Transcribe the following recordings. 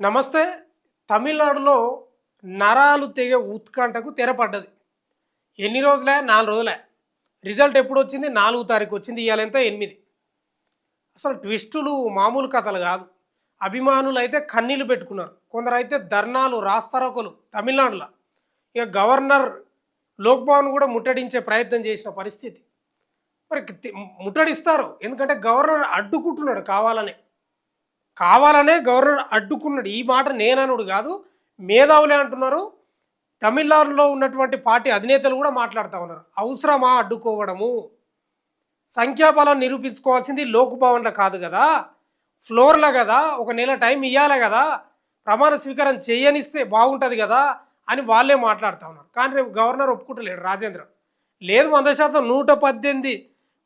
నమస్తే. తమిళనాడులో నరాలు తెగే ఉత్కంఠకు తెరపడ్డది. ఎన్ని రోజులే? 4 రోజులే. రిజల్ట్ ఎప్పుడొచ్చింది? 4వ తారీఖు వచ్చింది. ఇయాల ఎంత? 8. అసలు ట్విస్టులు మామూలు కథలు కాదు. అభిమానులైతే కన్నీళ్లు పెట్టుకున్నారు. కొందరైతే ధర్నాలు, రాస్తారోకోలు తమిళనాడులో. ఇక గవర్నర్ లోక్భవన్ కూడా ముట్టడించే ప్రయత్నం చేసిన పరిస్థితి. మరి ముట్టడిస్తారు. ఎందుకంటే గవర్నర్ అడ్డుకుంటున్నాడు కావాలనే. గవర్నర్ అడ్డుకున్నాడు. ఈ మాట నేననుడు కాదు, మేధావులే అంటున్నారు. తమిళనాడులో ఉన్నటువంటి పార్టీ అధినేతలు కూడా మాట్లాడుతూ ఉన్నారు. అవసరమా అడ్డుకోవడము? సంఖ్యాబలం నిరూపించుకోవాల్సింది లోక్భవన్లో కాదు కదా, ఫ్లోర్లో కదా. ఒక నెల టైం ఇవ్వాలి కదా, ప్రమాణ స్వీకారం చేయనిస్తే బాగుంటుంది కదా అని వాళ్ళే మాట్లాడుతూ ఉన్నారు. కానీ రేపు గవర్నర్ ఒప్పుకుంటలేడు రాజేంద్ర. లేదు, 100% 118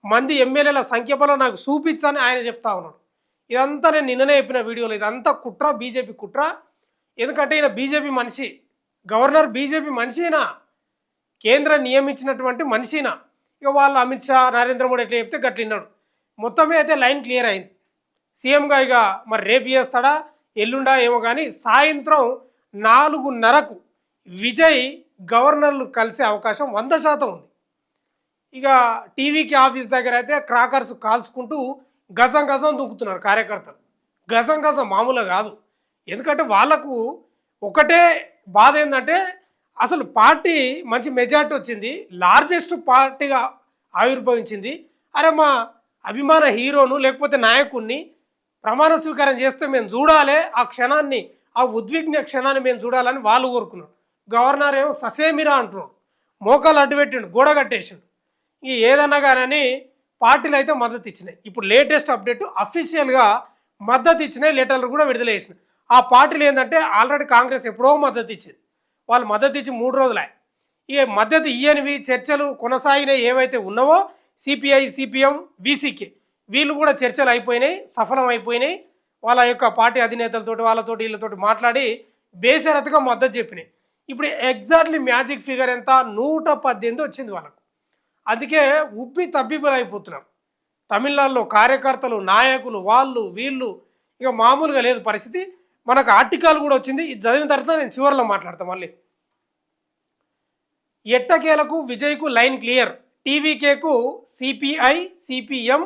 మంది ఎమ్మెల్యేల సంఖ్యాబలం నాకు చూపించని ఆయన చెప్తా ఉన్నాడు. ఇదంతా నేను నిన్ననే చెప్పిన వీడియోలో, ఇదంతా కుట్ర, బీజేపీ కుట్ర. ఎందుకంటే ఈయన బీజేపీ మనిషి, గవర్నర్ బీజేపీ మనిషినా, కేంద్రం నియమించినటువంటి మనిషినా. ఇక వాళ్ళు అమిత్ షా, నరేంద్ర మోడీ ఎట్లా చెప్తే గట్లిన్నాడు. మొత్తమే అయితే లైన్ క్లియర్ అయింది. సీఎంగా ఇక మరి రేపు చేస్తాడా ఎల్లుండా ఏమో, కానీ సాయంత్రం 4:30కు విజయ్ గవర్నర్లు కలిసే అవకాశం 100% ఉంది. ఇక టీవీకి ఆఫీస్ దగ్గర అయితే క్రాకర్స్ కాల్చుకుంటూ గజం గజం దూకుతున్నారు కార్యకర్తలు. గజం గజం మామూలుగా కాదు. ఎందుకంటే వాళ్లకు ఒకటే బాధ ఏంటంటే, అసలు పార్టీ మంచి మెజార్టీ వచ్చింది, లార్జెస్ట్ పార్టీగా ఆవిర్భవించింది. అరే మా అభిమాన హీరోను లేకపోతే నాయకుడిని ప్రమాణ స్వీకారం చేస్తే మేము చూడాలి, ఆ క్షణాన్ని, ఆ ఉద్విగ్న క్షణాన్ని మేము చూడాలని వాళ్ళు కోరుకున్నారు. గవర్నర్ ఏమో ససేమిరా అంటున్నాడు, మోకాలు అడ్డుపెట్టిండు, గోడ కట్టేసిండు. ఈ ఏదన్నా కానీ పార్టీలు అయితే మద్దతు ఇచ్చినాయి. ఇప్పుడు లేటెస్ట్ అప్డేట్, అఫీషియల్గా మద్దతు ఇచ్చినాయి, లెటర్లు కూడా విడుదల చేసినాయి. ఆ పార్టీలు ఏంటంటే ఆల్రెడీ కాంగ్రెస్ ఎప్పుడో మద్దతు ఇచ్చింది, వాళ్ళు మద్దతు ఇచ్చి 3 రోజులే. ఇక మద్దతు ఇయ్యనివి చర్చలు కొనసాగినాయి ఏవైతే ఉన్నావో, సిపిఐ, సిపిఎం, వీసీకే, వీళ్ళు కూడా చర్చలు అయిపోయినాయి, సఫలం అయిపోయినాయి. వాళ్ళ యొక్క పార్టీ అధినేతలతోటి వాళ్ళతోటి వీళ్ళతోటి మాట్లాడి బేషరతుగా మద్దతు చెప్పినాయి. ఇప్పుడు ఎగ్జాక్ట్లీ మ్యాజిక్ ఫిగర్ ఎంత? 118 వచ్చింది వాళ్ళకు. అందుకే ఉబ్బి తబ్బిబ్బులు అయిపోతున్నారు తమిళనాడులో కార్యకర్తలు, నాయకులు, వాళ్ళు వీళ్ళు. ఇక మామూలుగా లేదు పరిస్థితి. మనకు ఆర్టికల్ కూడా వచ్చింది, ఇది చదివిన తర్వాత నేను చివరిలో మాట్లాడతాను. మళ్ళీ ఎట్టకేలకు విజయ్కు లైన్ క్లియర్, టీవీకేకు సిపిఐ, సిపిఎం,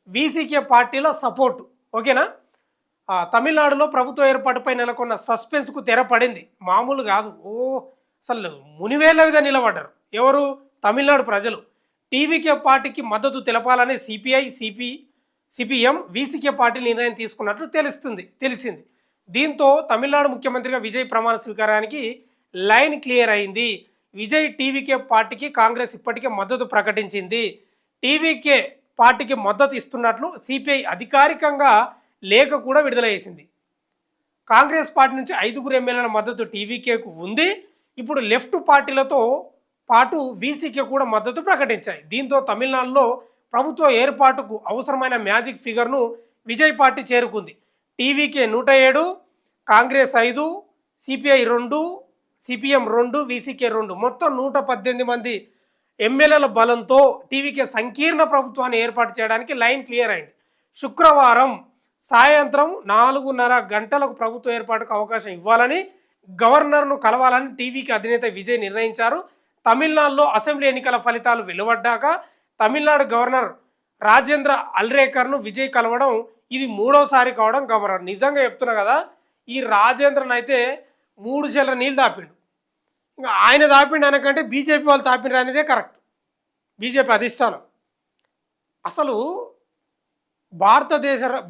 వీసీకే పార్టీల సపోర్టు. ఓకేనా? తమిళనాడులో ప్రభుత్వ ఏర్పాటుపై నెలకొన్న సస్పెన్స్కు తెరపడింది. మామూలు కాదు. అసలు మునివేళ్ల మీద నిలబడ్డారు ఎవరు? తమిళనాడు ప్రజలు. టీవీకే పార్టీకి మద్దతు తెలపాలని సిపిఐ, సిపిఎం, వీసీకే పార్టీ నిర్ణయం తీసుకున్నట్లు తెలిసింది. దీంతో తమిళనాడు ముఖ్యమంత్రిగా విజయ్ ప్రమాణ స్వీకారానికి లైన్ క్లియర్ అయింది. విజయ్ టీవీకే పార్టీకి కాంగ్రెస్ ఇప్పటికే మద్దతు ప్రకటించింది. టీవీకే పార్టీకి మద్దతు ఇస్తున్నట్లు సిపిఐ అధికారికంగా లేఖ కూడా విడుదల చేసింది. కాంగ్రెస్ పార్టీ నుంచి 5 ఎమ్మెల్యేల మద్దతు టీవీకేకు ఉంది. ఇప్పుడు లెఫ్ట్ పార్టీలతో పాటు వీసీకే కూడా మద్దతు ప్రకటించాయి. దీంతో తమిళనాడులో ప్రభుత్వ ఏర్పాటుకు అవసరమైన మ్యాజిక్ ఫిగర్ను విజయ్ పార్టీ చేరుకుంది. TVK 107, Congress 5, CPI 2, CPM 2, VCK 2, మొత్తం 118 మంది ఎమ్మెల్యేల బలంతో టీవీకే సంకీర్ణ ప్రభుత్వాన్ని ఏర్పాటు చేయడానికి లైన్ క్లియర్ అయింది. శుక్రవారం సాయంత్రం 4:30 గంటలకు ప్రభుత్వ ఏర్పాటుకు అవకాశం ఇవ్వాలని, గవర్నర్ను కలవాలని టీవీకి అధినేత విజయ్ నిర్ణయించారు. తమిళనాడులో అసెంబ్లీ ఎన్నికల ఫలితాలు వెలువడ్డాక తమిళనాడు గవర్నర్ రాజేంద్ర అల్రేకర్ను విజయ్ కలవడం ఇది 3వసారి కావడం గవర్నర్. నిజంగా చెప్తున్నా కదా, ఈ రాజేంద్రన్ అయితే 3 చెర్ల నీళ్ళు తాపిండు. ఇంకా ఆయన తాపిండు అనకంటే బీజేపీ వాళ్ళు తాపిండ్రు అనేదే కరెక్ట్. బీజేపీ అధిష్టానం అసలు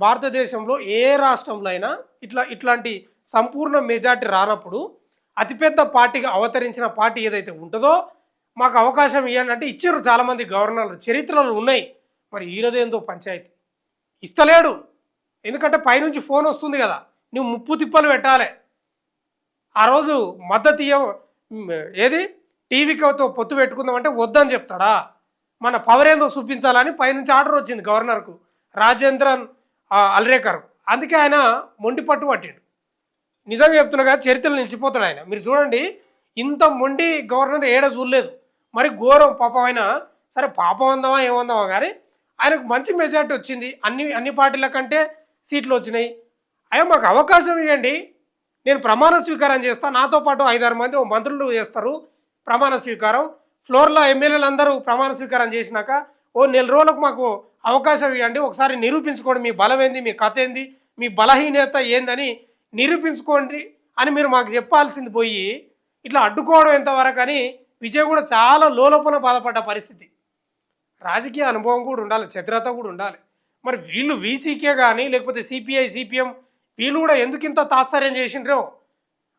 భారతదేశంలో ఏ రాష్ట్రంలో అయినా ఇట్లాంటి సంపూర్ణ మెజార్టీ రానప్పుడు అతిపెద్ద పార్టీగా అవతరించిన పార్టీ ఏదైతే ఉంటుందో మాకు అవకాశం ఇవ్వండి అంటే ఇచ్చారు చాలామంది గవర్నర్లు, చరిత్రలు ఉన్నాయి. మరి ఈరోజేందో పంచాయతీ ఇస్తలేడు. ఎందుకంటే పైనుంచి ఫోన్ వస్తుంది కదా, నువ్వు ముప్పు తిప్పలు పెట్టాలి. ఆ రోజు మద్దతు ఏది టీవీతో పొత్తు పెట్టుకుందామంటే వద్దని చెప్తాడా? మన పవర్ ఏందో చూపించాలని పైనుంచి ఆర్డర్ వచ్చింది గవర్నర్కు, రాజేంద్రన్ అల్రేకర్కు. అందుకే ఆయన మొండి పట్టు పట్టిండు. నిజంగా చెప్తున్నా కదా, చరిత్రలు నిలిచిపోతాడు ఆయన. మీరు చూడండి, ఇంత మొండి గవర్నర్ ఏడ చూడలేదు. మరి ఘోరం పాపం ఆయన. సరే పాపం అందామా ఏమందామా, కానీ ఆయనకు మంచి మెజార్టీ వచ్చింది. అన్ని పార్టీల కంటే సీట్లు వచ్చినాయి. అయ్యా మాకు అవకాశం ఇవ్వండి, నేను ప్రమాణ స్వీకారం చేస్తా, నాతో పాటు 5-6 మంది మంత్రులు చేస్తారు ప్రమాణ స్వీకారం. ఫ్లోర్‌లో ఎమ్మెల్యేలు అందరూ ప్రమాణ స్వీకారం చేసినాక ఓ నెల రోజులకు మాకు అవకాశం ఇవ్వండి, ఒకసారి నిరూపించుకోండి మీ బలం ఏంది, మీ కథ ఏంది, మీ బలహీనత ఏందని నిరూపించుకోండి అని మీరు మాకు చెప్పాల్సింది పోయి ఇట్లా అడ్డుకోవడం ఎంతవరకు అని విజయ్ కూడా చాలా లోలోపన బాధపడ్డ పరిస్థితి. రాజకీయ అనుభవం కూడా ఉండాలి, చతురత కూడా ఉండాలి. మరి వీళ్ళు వీసీకే కానీ లేకపోతే సిపిఐ సిపిఎం వీళ్ళు కూడా ఎందుకు ఇంత తాత్సర్యం చేసిండ్రో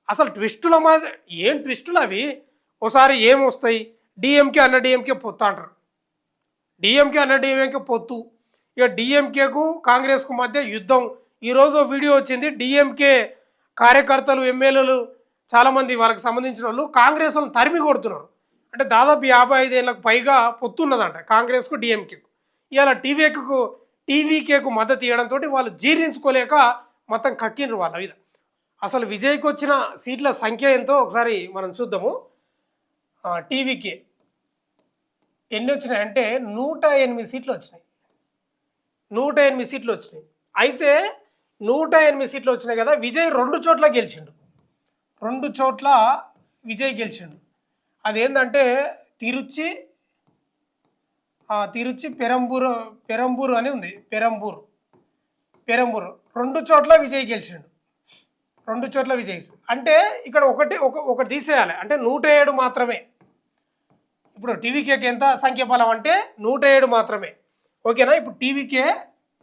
అసలు ట్విస్టుల మీద ఏం ట్విస్టులు అవి. ఒకసారి ఏమొస్తాయి, డిఎంకే అన్న డిఎంకే పొత్తు అంటారు, డిఎంకే అన్న డిఎంకే పొత్తు, ఇక డిఎంకేకు కాంగ్రెస్కు మధ్య యుద్ధం. ఈరోజు వీడియో వచ్చింది, డిఎంకే కార్యకర్తలు ఎమ్మెల్యేలు చాలామంది వాళ్ళకి సంబంధించిన వాళ్ళు కాంగ్రెస్ వాళ్ళని తరిమి కొడుతున్నారు. అంటే దాదాపు 55 ఏళ్ళకు పైగా పొత్తున్నదంట కాంగ్రెస్కు డిఎంకేకు. ఇవాళ టీవీకేకు మద్దతు ఇవ్వడంతో వాళ్ళు జీర్ణించుకోలేక మొత్తం కక్కిండ్రు వాళ్ళ మీద. అసలు విజయ్కి వచ్చిన సీట్ల సంఖ్య ఎంతో ఒకసారి మనం చూద్దాము. టీవీకే ఎన్ని వచ్చినాయంటే 108 సీట్లు వచ్చినాయి. 108 సీట్లు వచ్చినాయి. అయితే 108 సీట్లు వచ్చినాయి కదా, విజయ్ 2 చోట్ల గెలిచిండు. 2 చోట్ల విజయ్ గెలిచిండు. అదేంటంటే తిరుచి పెరంబూరు అని ఉంది, పెరంబూరు 2 చోట్ల విజయ్ గెలిచిండు. 2 చోట్ల విజయ్ అంటే ఇక్కడ ఒకటి తీసేయాలి, అంటే 107 మాత్రమే. ఇప్పుడు టీవీకేకి ఎంత సంఖ్య బలం అంటే 107 మాత్రమే. ఓకేనా, ఇప్పుడు టీవీకే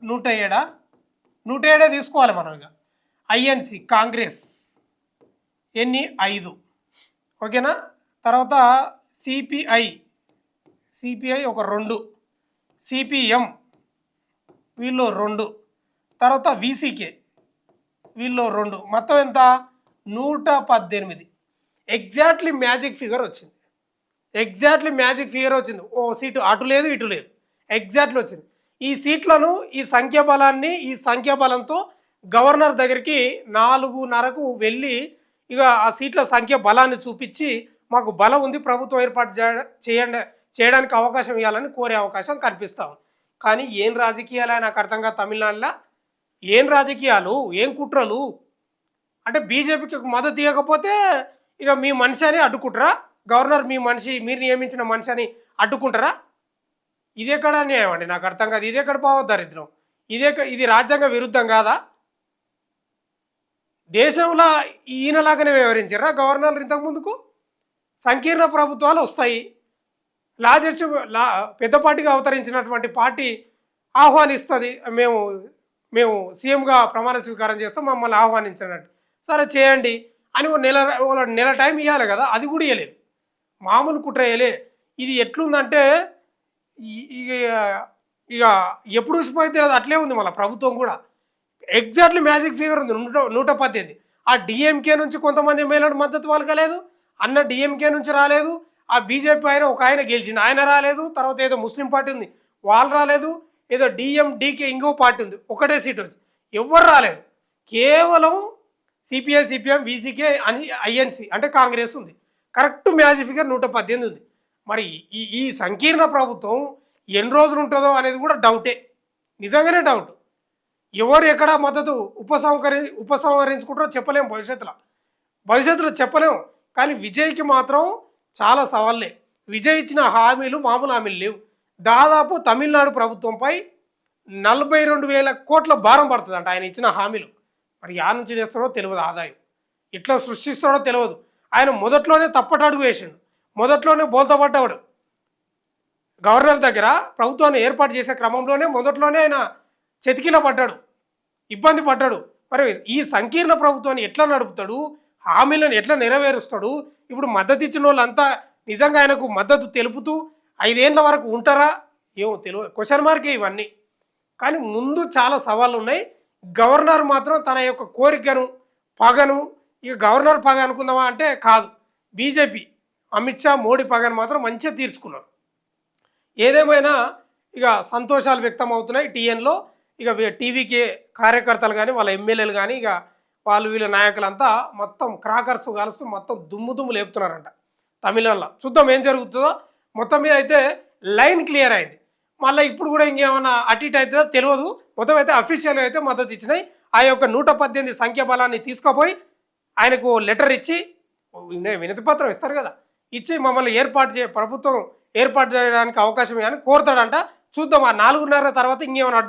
107 తీసుకోవాలి మనం. ఇక ఐఎన్సి కాంగ్రెస్ ఎన్ని 5, ఓకేనా. తర్వాత సిపిఐ ఒక 2, సిపిఎం వీళ్ళు 2, తర్వాత వీసీకే వీళ్ళు 2, మొత్తం ఎంత 118. ఎగ్జాక్ట్లీ మ్యాజిక్ ఫిగర్ వచ్చింది. ఓ సీటు అటు లేదు ఇటు లేదు, ఎగ్జాక్ట్లీ వచ్చింది. ఈ సీట్లను ఈ సంఖ్యాబలంతో గవర్నర్ దగ్గరికి 4:30కు వెళ్ళి ఇక ఆ సీట్ల సంఖ్య బలాన్ని చూపించి మాకు బలం ఉంది, ప్రభుత్వం ఏర్పాటు చేయడానికి అవకాశం ఇవ్వాలని కోరే అవకాశం కనిపిస్తా ఉంది. కానీ ఏం రాజకీయాలు నాకు అర్థం కాదు తమిళనాడులో. ఏం రాజకీయాలు, ఏం కుట్రలు అంటే బీజేపీకి మద్దతు ఇవ్వకపోతే ఇక మీ మనిషి అని అడ్డుకుంటారా, గవర్నర్ మీ మనిషి, మీరు నియమించిన మనిషి అని అడ్డుకుంటారా? ఇదెక్కడ న్యాయం అండి, నాకు అర్థం కాదు. ఇదెక్కడ దరిద్రం, ఇది రాజ్యాంగ విరుద్ధం కాదా? దేశంలో ఈయనలాగానే వ్యవహరించారా గవర్నర్లు ఇంతకుముందుకు? సంకీర్ణ ప్రభుత్వాలు వస్తాయి, పెద్దపాటిగా అవతరించినటువంటి పార్టీ ఆహ్వానిస్తుంది, మేము సీఎంగా ప్రమాణ స్వీకారం చేస్తాం, మమ్మల్ని ఆహ్వానించినట్టు, సరే చేయండి అని నెల టైం ఇవ్వాలి కదా, అది కూడా ఇవ్వలేదు, మామూలు కుట్ర ఇవ్వలే. ఇది ఎట్లుందంటే ఇక ఎప్పుడు ఊసిపోయితే తెలియదు, అట్లే ఉంది మళ్ళీ ప్రభుత్వం కూడా. ఎగ్జాక్ట్లీ మ్యాజిక్ ఫిగర్ ఉంది 118. ఆ డిఎంకే నుంచి కొంతమంది ఎమ్మెల్యేలు మద్దతు పలకలేదు, అన్న డిఎంకే నుంచి రాలేదు, ఆ బీజేపీ ఒక ఆయన గెలిచింది, ఆయన రాలేదు, తర్వాత ఏదో ముస్లిం పార్టీ ఉంది వాళ్ళు రాలేదు, ఏదో డిఎండికే ఇంకో పార్టీ ఉంది ఒకటే సీట్ వచ్చి ఎవ్వరు రాలేదు. కేవలం సిపిఐ సిపిఎం వీసీకే అని ఐఎన్సి అంటే కాంగ్రెస్ ఉంది. కరెక్ట్ మ్యాజిక్ ఫిగర్ 118 ఉంది. మరి ఈ సంకీర్ణ ప్రభుత్వం ఎన్ని రోజులు ఉంటుందో అనేది కూడా డౌటే, నిజంగానే డౌట్. ఎవరు ఎక్కడ మద్దతు ఉపసంహరించుకుంటారో చెప్పలేము, భవిష్యత్తులో చెప్పలేము. కానీ విజయ్కి మాత్రం చాలా సవాళ్ళే. విజయ్ ఇచ్చిన హామీలు మామూలు హామీలు లేవు. దాదాపు తమిళనాడు ప్రభుత్వంపై 42,000 కోట్ల భారం పడుతుందంట ఆయన ఇచ్చిన హామీలు. మరి యా నుంచి తెస్తాడో తెలియదు, ఆదాయం ఎట్లా సృష్టిస్తాడో తెలియదు. ఆయన మొదట్లోనే తప్పటడుగు వేసిండు, మొదట్లోనే బోల్తా పడ్డాడు. గవర్నర్ దగ్గర ప్రభుత్వాన్ని ఏర్పాటు చేసే క్రమంలోనే మొదట్లోనే ఆయన చెతికిల పడ్డాడు, ఇబ్బంది పడ్డాడు. మరి ఈ సంకీర్ణ ప్రభుత్వాన్ని ఎట్లా నడుపుతాడు, హామీలను ఎట్లా నెరవేరుస్తాడు? ఇప్పుడు మద్దతు ఇచ్చిన వాళ్ళంతా నిజంగా ఆయనకు మద్దతు తెలుపుతూ 5 ఏళ్ళ వరకు ఉంటారా ఏమో తెలియదు, క్వశ్చన్ మార్కే ఇవన్నీ. కానీ ముందు చాలా సవాళ్ళు ఉన్నాయి. గవర్నర్ మాత్రం తన యొక్క కోరికను పగను, ఇక గవర్నర్ పగ అనుకుందామా అంటే కాదు, బీజేపీ అమిత్ షా మోడీ పగను మాత్రం మంచిగా తీర్చుకున్నారు. ఏదేమైనా ఇక సంతోషాలు వ్యక్తం అవుతున్నాయి టీఎన్లో. ఇక టీవీకే కార్యకర్తలు కానీ వాళ్ళ ఎమ్మెల్యేలు కానీ ఇక వీళ్ళ నాయకులంతా మొత్తం క్రాకర్స్ కాలుస్తూ మొత్తం దుమ్ము లేపుతున్నారంట తమిళనాడులో. చూద్దాం ఏం జరుగుతుందో. మొత్తం మీద అయితే లైన్ క్లియర్ అయింది. మళ్ళీ ఇప్పుడు కూడా ఇంకేమన్నా అటు ఇటు అవుతుందో తెలియదు. మొత్తం అయితే అఫీషియల్గా అయితే మద్దతు ఇచ్చినాయి. ఆ యొక్క 118 సంఖ్యాబలాన్ని తీసుకుపోయి ఆయనకు లెటర్ ఇచ్చి వినతి పత్రం ఇస్తారు కదా, ఇచ్చి మమ్మల్ని ప్రభుత్వం ఏర్పాటు చేయడానికి అవకాశం అని కోరుతాడంట. చూద్దాం ఆ 4:30 తర్వాత ఇంకేమైనా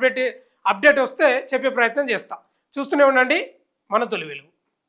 అప్డేట్ వస్తే చెప్పే ప్రయత్నం చేస్తా. చూస్తూనే ఉండండి మన తొలి వెలుగు.